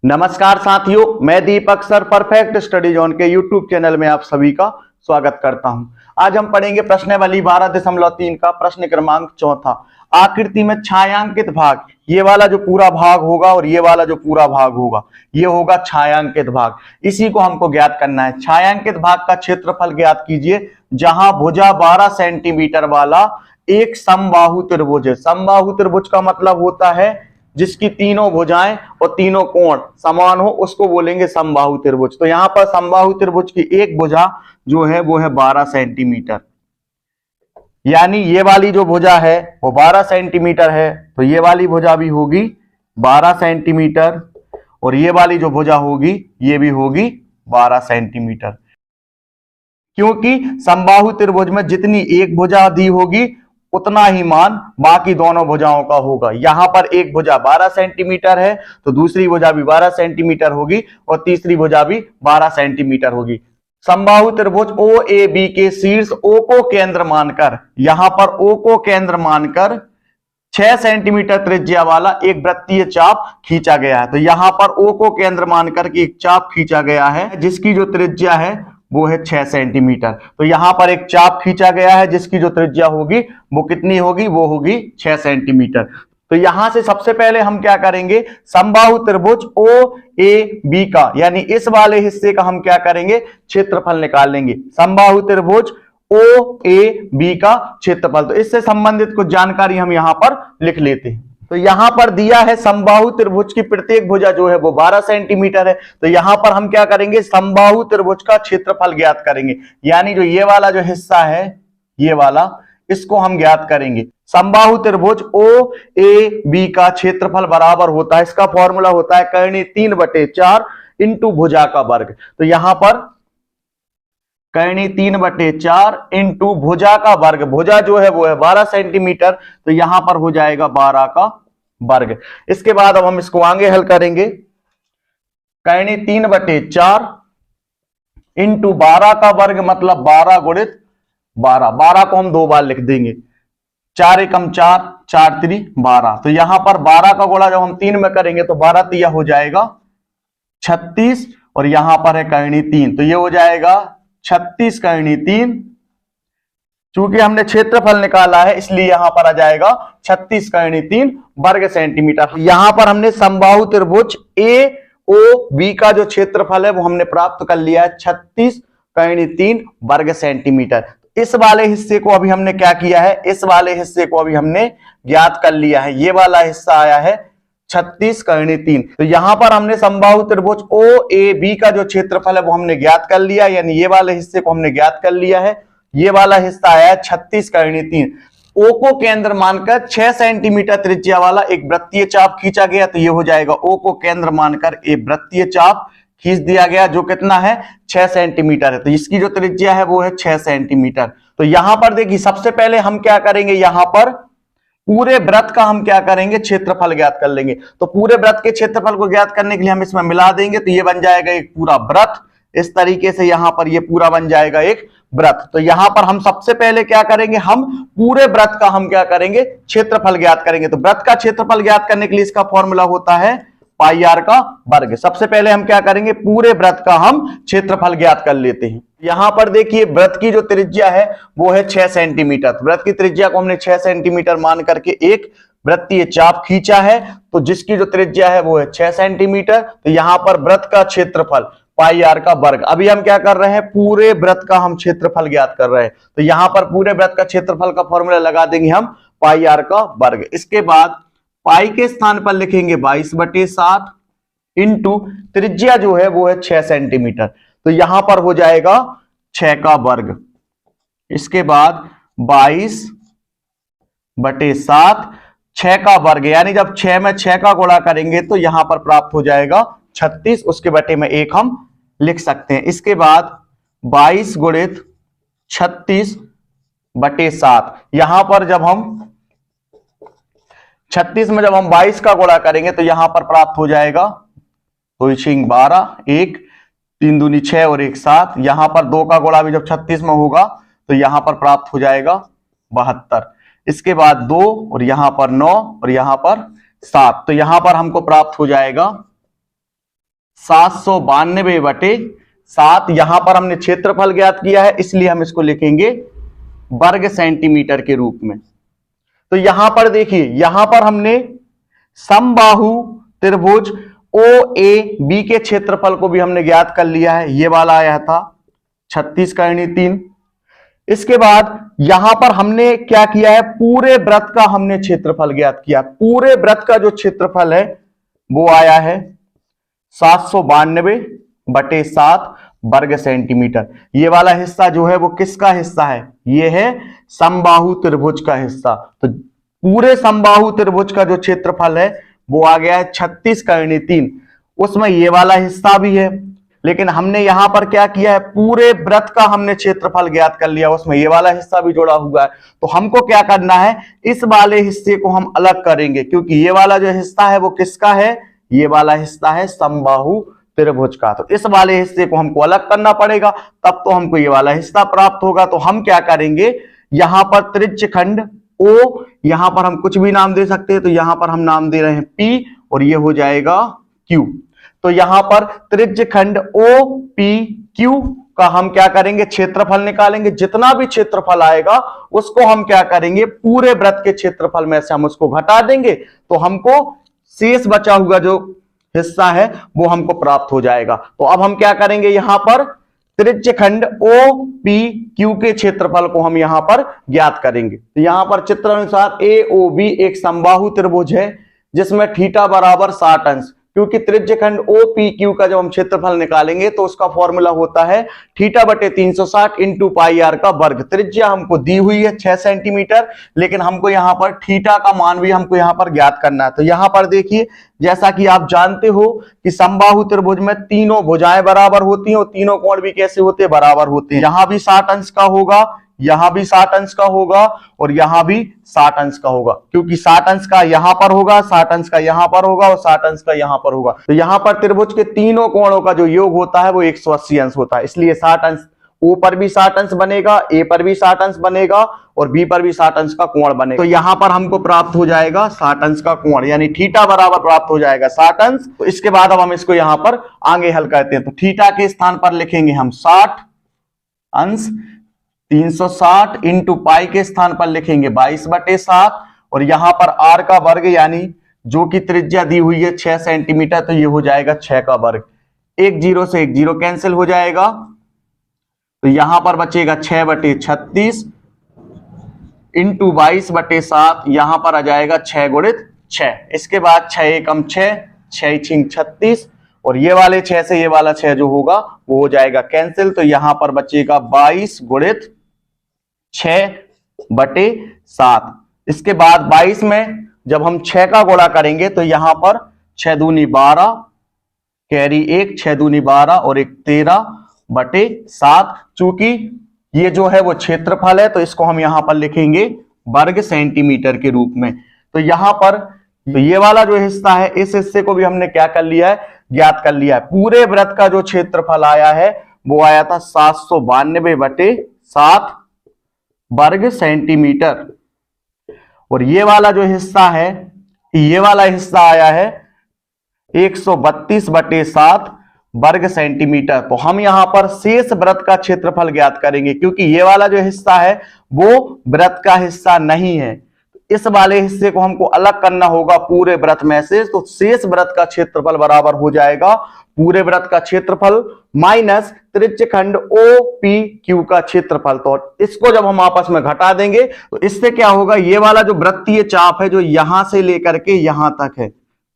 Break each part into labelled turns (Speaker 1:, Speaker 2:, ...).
Speaker 1: नमस्कार साथियों, मैं दीपक सर परफेक्ट स्टडी जोन के यूट्यूब चैनल में आप सभी का स्वागत करता हूं। आज हम पढ़ेंगे प्रश्नावली 12.3 का प्रश्न क्रमांक 4। आकृति में छायांकित भाग, ये वाला जो पूरा भाग होगा और ये वाला जो पूरा भाग होगा ये होगा छायांकित भाग। इसी को हमको ज्ञात करना है। छायांकित भाग का क्षेत्रफल ज्ञात कीजिए जहां भुजा 12 सेंटीमीटर वाला एक समबाहु त्रिभुज है। समबाहु त्रिभुज का मतलब होता है जिसकी तीनों भुजाएं और तीनों कोण समान हो, उसको बोलेंगे समबाहु त्रिभुज। तो यहाँ पर समबाहु त्रिभुज की एक भुजा जो है वो है 12 सेंटीमीटर, यानी ये वाली जो भुजा है वो 12 सेंटीमीटर है, तो ये वाली भुजा भी होगी 12 सेंटीमीटर और ये वाली जो भुजा होगी ये भी होगी 12 सेंटीमीटर। क्योंकि समबाहु त्रिभुज में जितनी एक भुजा दी होगी उतना ही मान बाकी दोनों भुजाओं का होगा। यहां पर एक भुजा 12 सेंटीमीटर है तो दूसरी भुजा भी 12 सेंटीमीटर होगी और तीसरी भुजा भी 12 सेंटीमीटर होगी। समबाहु त्रिभुज ओ ए बी के शीर्ष ओ को केंद्र मानकर, यहां पर ओ को केंद्र मानकर 6 सेंटीमीटर त्रिज्या वाला एक वृत्तीय चाप खींचा गया है। तो यहां पर ओ को केंद्र मानकर के एक चाप खींचा गया है जिसकी जो त्रिज्या है वो है 6 सेंटीमीटर। तो यहां पर एक चाप खींचा गया है जिसकी जो त्रिज्या होगी वो कितनी होगी, वो होगी 6 सेंटीमीटर। तो यहां से सबसे पहले हम क्या करेंगे, समबाहु त्रिभुज ओ ए बी का यानी इस वाले हिस्से का हम क्या करेंगे, क्षेत्रफल निकाल लेंगे। समबाहु त्रिभुज ओ ए बी का क्षेत्रफल, तो इससे संबंधित कुछ जानकारी हम यहां पर लिख लेते हैं। तो यहां पर दिया है समबाहु त्रिभुज की प्रत्येक भुजा जो है वो 12 सेंटीमीटर है। तो यहां पर हम क्या करेंगे, समबाहु त्रिभुज का क्षेत्रफल ज्ञात करेंगे, यानी जो ये वाला जो हिस्सा है ये वाला, इसको हम ज्ञात करेंगे। समबाहु त्रिभुज ओ ए बी का क्षेत्रफल बराबर होता है, इसका फॉर्मूला होता है कर्णी 3/4 इंटू भुजा का वर्ग। तो यहां पर कर्णी 3/4 इंटू भुजा का वर्ग, भुजा जो है वो है 12 सेंटीमीटर, तो यहां पर हो जाएगा 12 का वर्ग। इसके बाद अब हम इसको आगे हल करेंगे। कर्णी 3/4 इंटू 12 का वर्ग मतलब 12 गुणित 12, 12 को हम 2 बार लिख देंगे, 4 एकम 4, 4 3 12। तो यहां पर 12 का गुणा जब हम 3 में करेंगे तो 12 तिया हो जाएगा 36 और यहां पर है कर्णी 3, तो ये हो जाएगा 36 कर्णी 3। चूंकि हमने क्षेत्रफल निकाला है इसलिए यहां पर आ जाएगा 36 कर्णी 3 वर्ग सेंटीमीटर। यहां पर हमने समबाहु त्रिभुज ए ओ बी का जो क्षेत्रफल है वो हमने प्राप्त कर लिया है 36 कर्णी 3 वर्ग सेंटीमीटर। इस वाले हिस्से को अभी हमने क्या किया है, इस वाले हिस्से को अभी हमने ज्ञात कर लिया है। ये वाला हिस्सा आया है 36 कर्णी 3। तो यहां पर हमने समबाहु त्रिभुज ओ ए बी का जो क्षेत्रफल है वो हमने ज्ञात कर लिया, यानी ये वाले हिस्से को हमने ज्ञात कर लिया है। ये वाला हिस्सा आया है 36 कर्णी 3। ओ को केंद्र मानकर 6 सेंटीमीटर त्रिज्या वाला एक वृत्तीय चाप खींचा गया, तो ये हो जाएगा ओ को केंद्र मानकर एक वृत्तीय चाप खींच दिया गया जो कितना है 6 सेंटीमीटर है। तो इसकी जो त्रिज्या है वो है 6 सेंटीमीटर। तो यहां पर देखिए सबसे पहले हम क्या करेंगे, यहां पर पूरे वृत्त का हम क्या करेंगे, क्षेत्रफल ज्ञात कर लेंगे। तो पूरे वृत्त के क्षेत्रफल को ज्ञात करने के लिए हम इसमें मिला देंगे, तो ये बन जाएगा एक पूरा वृत्त। इस तरीके से यहां पर ये पूरा बन जाएगा एक वृत्त। तो यहां पर हम सबसे पहले क्या करेंगे, हम पूरे वृत्त का हम क्या करेंगे, क्षेत्रफल ज्ञात करेंगे। तो वृत्त का क्षेत्रफल ज्ञात करने के लिए इसका फॉर्मूला होता है पाई आर का वर्ग। सबसे पहले हम क्या करेंगे, पूरे वृत्त का हम क्षेत्रफल ज्ञात कर लेते हैं। यहां पर देखिए वृत्त की जो त्रिज्या है वो है 6 सेंटीमीटर। वृत्त की त्रिज्या को हमने 6 सेंटीमीटर मान करके एक वृत्तीय चाप खींचा है, तो जिसकी जो त्रिज्या है वो है 6 सेंटीमीटर। तो यहां पर वृत्त का क्षेत्रफल पाई आर का वर्ग। अभी हम क्या कर रहे हैं, पूरे वृत्त का हम क्षेत्रफल ज्ञात कर रहे हैं। तो यहां पर पूरे वृत्त का क्षेत्रफल का फॉर्मूला लगा देंगे हम पाई आर का वर्ग। इसके बाद पाई के स्थान पर लिखेंगे 22/7 इंटू त्रिज्या जो है वो है 6 सेंटीमीटर, तो यहां पर हो जाएगा 6 का वर्ग। इसके बाद 22/7 6 का वर्ग, यानी जब 6 में 6 का गुणा करेंगे तो यहां पर प्राप्त हो जाएगा 36, उसके बटे में 1 हम लिख सकते हैं। इसके बाद 22 गुणित 36/7, यहां पर जब हम 36 में जब हम 22 का गुणा करेंगे तो यहां पर प्राप्त हो जाएगा 2 6 12, 1 3 दूनी 6 और 1 7। यहां पर 2 का गुणा भी जब 36 में होगा तो यहां पर प्राप्त हो जाएगा 72। इसके बाद 2 और यहां पर 9 और यहां पर 7, तो यहां पर हमको प्राप्त हो जाएगा 792/7। यहां पर हमने क्षेत्रफल ज्ञात किया है, इसलिए हम इसको लिखेंगे वर्ग सेंटीमीटर के रूप में। तो यहां पर देखिए, यहां पर हमने समबाहु त्रिभुज OAB के क्षेत्रफल को भी हमने ज्ञात कर लिया है। ये वाला आया था 36/3। इसके बाद यहां पर हमने क्या किया है, पूरे वृत्त का हमने क्षेत्रफल ज्ञात किया। पूरे वृत्त का जो क्षेत्रफल है वो आया है 792/7 वर्ग सेंटीमीटर। ये वाला हिस्सा जो है वो किसका हिस्सा है, ये है समबाहु त्रिभुज का हिस्सा। तो पूरे समबाहु त्रिभुज का जो क्षेत्रफल है वो आ गया है 36/3। उसमें ये वाला हिस्सा भी है, लेकिन हमने यहां पर क्या किया है, पूरे वृत्त का हमने क्षेत्रफल ज्ञात कर लिया, उसमें ये वाला हिस्सा भी जुड़ा हुआ है। तो हमको क्या करना है, इस वाले हिस्से को हम अलग करेंगे, क्योंकि ये वाला जो हिस्सा है वो किसका है, ये वाला हिस्सा है समबाहु त्रिभुज का। तो इस वाले हिस्से को हमको अलग करना पड़ेगा, तब तो हमको ये वाला हिस्सा प्राप्त होगा। तो हम क्या करेंगे, यहां पर त्रिज्यखंड O, यहां पर हम कुछ भी नाम दे सकते हैं, तो यहां पर हम नाम दे रहे हैं P और ये हो जाएगा Q। तो यहां पर त्रिज्यखंड OPQ का हम क्या करेंगे, क्षेत्रफल निकालेंगे। जितना भी क्षेत्रफल आएगा उसको हम क्या करेंगे, पूरे वृत्त के क्षेत्रफल में से हम उसको घटा देंगे, तो हमको शेष बचा हुआ जो हिस्सा है वो हमको प्राप्त हो जाएगा। तो अब हम क्या करेंगे, यहां पर त्रिज्यखंड OPQ के क्षेत्रफल को हम यहां पर ज्ञात करेंगे। तो यहां पर चित्र अनुसार AOB एक समबाहु त्रिभुज है जिसमें थीटा बराबर 60 अंश, क्योंकि त्रिज्यखंड OPQ का जब हम क्षेत्रफल निकालेंगे तो उसका फॉर्मूला होता है θ/360 इंटू पाई आर का वर्ग। त्रिज्या हमको दी हुई है 6 सेंटीमीटर, लेकिन हमको यहाँ पर थीटा का मान भी हमको यहाँ पर ज्ञात करना है। तो यहाँ पर देखिए, जैसा कि आप जानते हो कि समबाहु त्रिभुज में तीनों भुजाएं बराबर होती हैं और तीनों कोण भी कैसे होते हैं, बराबर होते हैं। यहां भी 60 अंश का होगा, यहां भी 60 अंश का होगा और यहां भी 60 अंश का होगा, क्योंकि 60 अंश का यहां पर होगा, 60 अंश का यहां पर होगा और 60 अंश का यहां पर होगा। तो यहां पर त्रिभुज के तीनों कोणों का जो योग होता है वो 180 अंश होता है, इसलिए 60 अंश O पर भी 60 अंश बनेगा, A पर भी 60 अंश बनेगा और B पर भी 60 अंश का कोण बनेगा। तो यहां पर हमको प्राप्त हो जाएगा 60 अंश का कोण, यानी थीटा बराबर प्राप्त हो जाएगा 60 अंश। तो इसके बाद अब हम इसको यहां पर आगे हल करते हैं। तो थीटा के स्थान पर लिखेंगे हम 60 अंश, 360 इंटू पाई के स्थान पर लिखेंगे 22/7 और यहां पर r का वर्ग, यानी जो कि त्रिज्या दी हुई है 6 सेंटीमीटर, तो ये हो जाएगा 6 का वर्ग। एक जीरो से एक जीरो कैंसिल हो जाएगा, तो यहां पर बचेगा 6/36 इंटू 22/7, यहां पर आ जाएगा 6 गुणित 6। इसके बाद 6 एकम 6, 6 छिंग 36 और ये वाले 6 से ये वाला 6 जो होगा वो हो जाएगा कैंसिल। तो यहां पर बचेगा 22 गुणित 6/7। इसके बाद 22 में जब हम 6 का गुणा करेंगे तो यहां पर 6 दूनी 12, कैरी 1, 6 दूनी 12 और 1 13/7। चूंकि ये जो है वो क्षेत्रफल है तो इसको हम यहां पर लिखेंगे वर्ग सेंटीमीटर के रूप में। तो यहां पर तो ये वाला जो हिस्सा है, इस हिस्से को भी हमने क्या कर लिया है, ज्ञात कर लिया है। पूरे वृत्त का जो क्षेत्रफल आया है वो आया था 792/7 वर्ग सेंटीमीटर, और ये वाला जो हिस्सा है, ये वाला हिस्सा आया है 132/7 वर्ग सेंटीमीटर। तो हम यहां पर शेष वृत्त का क्षेत्रफल ज्ञात करेंगे, क्योंकि ये वाला जो हिस्सा है वो वृत्त का हिस्सा नहीं है। इस वाले हिस्से को हमको अलग करना होगा पूरे वृत्त में से, तो शेष वृत्त का क्षेत्रफल बराबर हो जाएगा पूरे वृत्त का क्षेत्रफल माइनस त्रिज्यखंड OPQ का क्षेत्रफल। तो इसको जब हम आपस में घटा देंगे तो इससे क्या होगा, ये वाला जो वृत्तीय चाप है जो यहां से लेकर के यहां तक है,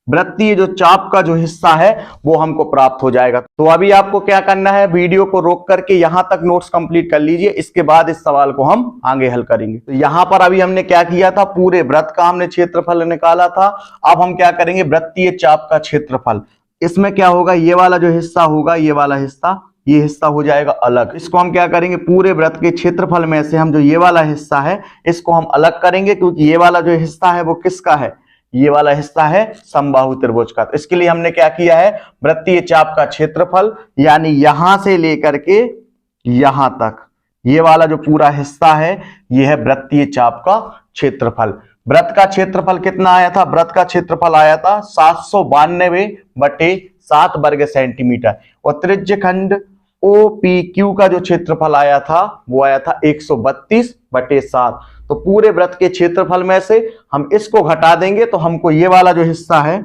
Speaker 1: वृत्तीय जो चाप का जो हिस्सा है वो हमको प्राप्त हो जाएगा। तो अभी आपको क्या करना है, वीडियो को रोक करके यहां तक नोट्स कंप्लीट कर लीजिए, इसके बाद इस सवाल को हम आगे हल करेंगे। तो यहां पर अभी हमने क्या किया था, पूरे वृत्त का हमने क्षेत्रफल निकाला था। अब हम क्या करेंगे, वृत्तीय चाप का क्षेत्रफल। इसमें क्या होगा, ये वाला जो हिस्सा होगा, ये वाला हिस्सा, ये हिस्सा हो जाएगा अलग। इसको हम क्या करेंगे, पूरे वृत्त के क्षेत्रफल में से हम जो ये वाला हिस्सा है इसको हम अलग करेंगे, क्योंकि ये वाला जो हिस्सा है वो किसका है, ये वाला हिस्सा है समबाहु त्रिभुज का। तो इसके लिए हमने क्या किया है, वृत्तीय चाप का क्षेत्रफल, यानी यहां से लेकर के यहां तक ये वाला जो पूरा हिस्सा है ये है वृत्तीय चाप का क्षेत्रफल। वृत्त का क्षेत्रफल कितना आया था, वृत्त का क्षेत्रफल आया था 792/7 7 वर्ग सेंटीमीटर। और त्रिज्यखंड OPQ का जो क्षेत्रफल आया था वो आया था 132/7। तो पूरे वृत्त के क्षेत्रफल में से हम इसको घटा देंगे तो हमको ये वाला जो हिस्सा है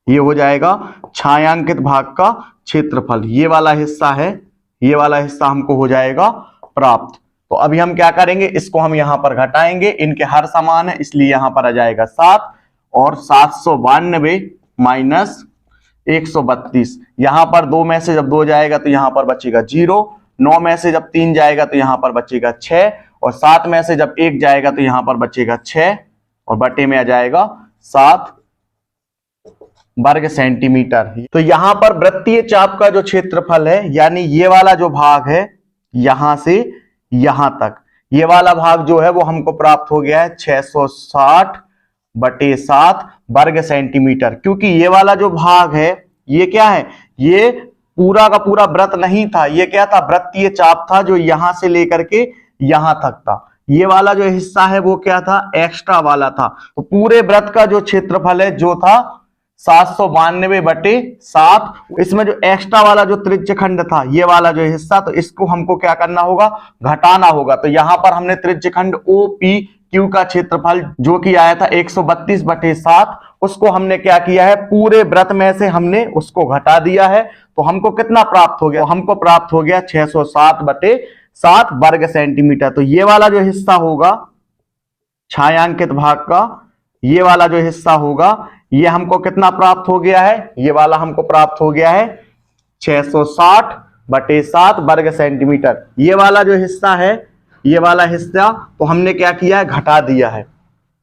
Speaker 1: ये हो जाएगा छायांकित भाग का क्षेत्रफल। ये वाला हिस्सा है, ये वाला हिस्सा हमको हो जाएगा प्राप्त। तो अभी हम क्या करेंगे, इसको हम यहां पर घटाएंगे, इनके हर समान है इसलिए यहां पर आ जाएगा 7 और 792 माइनस 132। यहां पर 2 में से जब 2 जाएगा तो यहां पर बचेगा 0, 9 में से जब 3 जाएगा तो यहां पर बचेगा 6 और 7 में से जब 1 जाएगा तो यहां पर बचेगा 6 और बटे में आ जाएगा 7 वर्ग सेंटीमीटर। तो यहां पर वृत्तीय चाप का जो क्षेत्रफल है यानी ये वाला जो भाग है यहां से यहां तक, ये वाला भाग जो है वो हमको प्राप्त हो गया है 660/7 वर्ग सेंटीमीटर। क्योंकि ये वाला जो भाग है ये क्या है, ये पूरा का पूरा वृत्त नहीं था, ये क्या था, वृत्तीय चाप था जो यहां से लेकर के यहां तक था। ये वाला जो हिस्सा है वो क्या था, एक्स्ट्रा वाला था। तो पूरे वृत्त का जो क्षेत्रफल है जो था 792/7, इसमें जो एक्स्ट्रा वाला जो त्रिज्यखंड था ये वाला जो हिस्सा, तो इसको हमको क्या करना होगा, घटाना होगा। तो यहां पर हमने त्रिज्यखंड OPQ का क्षेत्रफल जो कि आया था 132/7, उसको हमने क्या किया है, पूरे वृत्त में से हमने उसको घटा दिया है। तो हमको कितना प्राप्त हो गया, तो हमको प्राप्त हो गया 660/7 वर्ग सेंटीमीटर। तो ये वाला जो हिस्सा होगा छायांकित भाग का, ये वाला जो हिस्सा होगा ये हमको कितना प्राप्त हो गया है, ये वाला हमको प्राप्त हो गया है 660/7 वर्ग सेंटीमीटर। ये वाला जो हिस्सा है, ये वाला हिस्सा तो हमने क्या किया है, घटा दिया है।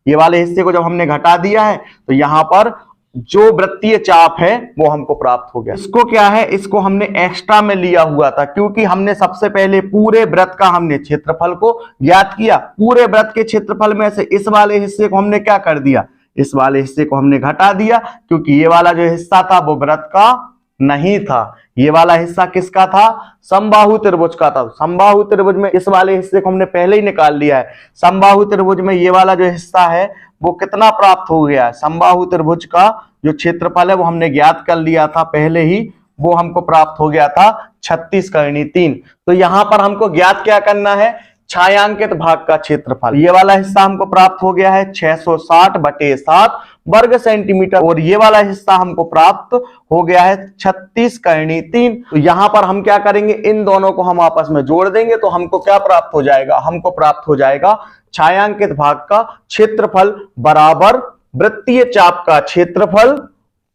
Speaker 1: ये वाले हिस्से को जब हमने घटा दिया है तो यहां पर जो वृत्तीय चाप है वो हमको प्राप्त हो गया। इसको क्या है, इसको हमने एक्स्ट्रा में लिया हुआ था क्योंकि हमने सबसे पहले पूरे वृत्त का हमने क्षेत्रफल को ज्ञात किया। पूरे वृत्त के क्षेत्रफल में से इस वाले हिस्से को हमने क्या कर दिया, इस वाले हिस्से को हमने घटा दिया क्योंकि ये वाला जो हिस्सा था वो वृत्त का नहीं था। ये वाला हिस्सा किसका था, समबाहु त्रिभुज का था। समबाहु त्रिभुज में इस वाले हिस्से को हमने पहले ही निकाल लिया है। समबाहु त्रिभुज में ये वाला जो हिस्सा है वो कितना प्राप्त हो गया है, समबाहु त्रिभुज का जो क्षेत्रफल है वो हमने ज्ञात कर लिया था पहले ही, वो हमको प्राप्त हो गया था 36/3। तो यहां पर हमको ज्ञात क्या करना है, छायांकित भाग का क्षेत्रफल। ये वाला हिस्सा हमको प्राप्त हो गया है 660/7 वर्ग सेंटीमीटर और ये वाला हिस्सा हमको प्राप्त हो गया है 36/3। तो यहां पर हम क्या करेंगे, इन दोनों को हम आपस में जोड़ देंगे तो हमको क्या प्राप्त हो जाएगा, हमको प्राप्त हो जाएगा छायांकित भाग का क्षेत्रफल बराबर वृत्तीय चाप का क्षेत्रफल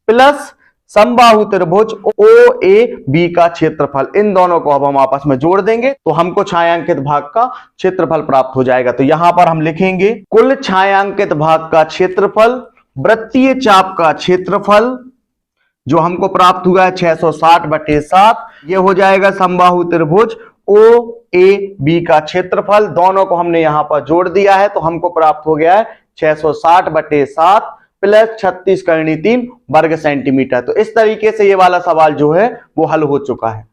Speaker 1: प्लस समबाहु त्रिभुज OAB का क्षेत्रफल। इन दोनों को अब हम आपस में जोड़ देंगे तो हमको छायांकित भाग का क्षेत्रफल प्राप्त हो जाएगा। तो यहां पर हम लिखेंगे कुल छायांकित भाग का क्षेत्रफल वृत्तीय चाप का क्षेत्रफल जो हमको प्राप्त हुआ है 660/7, ये हो जाएगा समबाहु त्रिभुज OAB का क्षेत्रफल। दोनों को हमने यहां पर जोड़ दिया है तो हमको प्राप्त हो गया है 660/7 प्लस 36/3 वर्ग सेंटीमीटर। तो इस तरीके से ये वाला सवाल जो है वो हल हो चुका है।